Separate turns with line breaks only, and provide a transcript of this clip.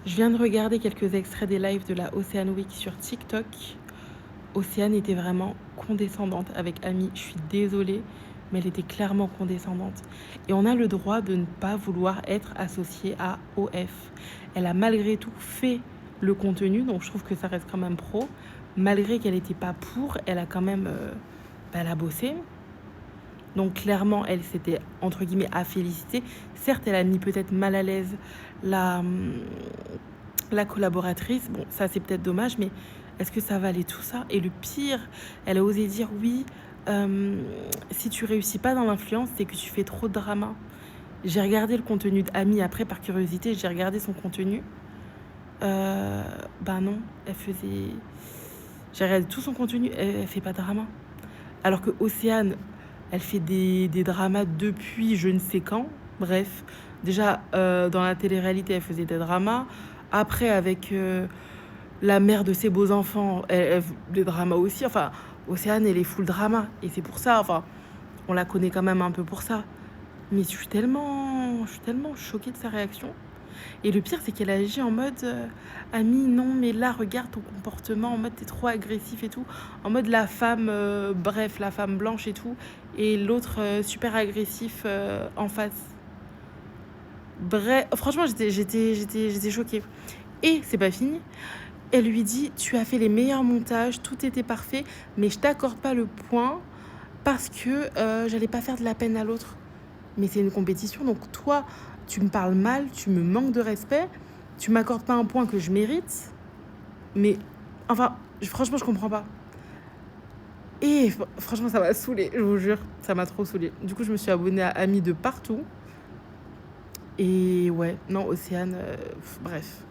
Je viens de regarder quelques extraits des lives de la Océane Week sur TikTok. Océane était vraiment condescendante avec Ami. Je suis désolée, mais elle était clairement condescendante. Et on a le droit de ne pas vouloir être associé à OF. Elle a malgré tout fait le contenu, donc je trouve que ça reste quand même pro. Malgré qu'elle n'était pas pour, elle a quand même elle a bossé. Donc clairement, elle s'était entre guillemets à féliciter. Certes, elle a mis peut-être mal à l'aise la, la collaboratrice. Bon, ça c'est peut-être dommage, mais est-ce que ça valait tout ça? Et le pire, elle a osé dire oui, si tu réussis pas dans l'influence, c'est que tu fais trop de drama. J'ai regardé le contenu d'Ami après par curiosité, j'ai regardé son contenu. Ben non, elle faisait. J'ai regardé tout son contenu, elle fait pas de drama. Alors que Océane, elle fait des dramas depuis je ne sais quand. Bref, déjà dans la télé-réalité, elle faisait des dramas. Après, avec la mère de ses beaux-enfants, des dramas aussi. Enfin, Océane, elle est full drama. Et c'est pour ça, enfin, on la connaît quand même un peu pour ça. Mais je suis tellement choquée de sa réaction. Et le pire, c'est qu'elle agit en mode Ami, non, mais là, regarde ton comportement, en mode t'es trop agressif et tout. En mode la femme, bref, la femme blanche et tout. Et l'autre super agressif en face. Bref, franchement, j'étais choquée. Et c'est pas fini. Elle lui dit tu as fait les meilleurs montages, tout était parfait, mais je t'accorde pas le point parce que j'allais pas faire de la peine à l'autre. Mais c'est une compétition, donc toi, tu me parles mal, tu me manques de respect, tu m'accordes pas un point que je mérite. Mais enfin, franchement, je comprends pas. Et franchement, ça m'a saoulée, je vous jure, ça m'a trop saoulée. Du coup, je me suis abonnée à Amis de partout. Et ouais, non, Océane, bref.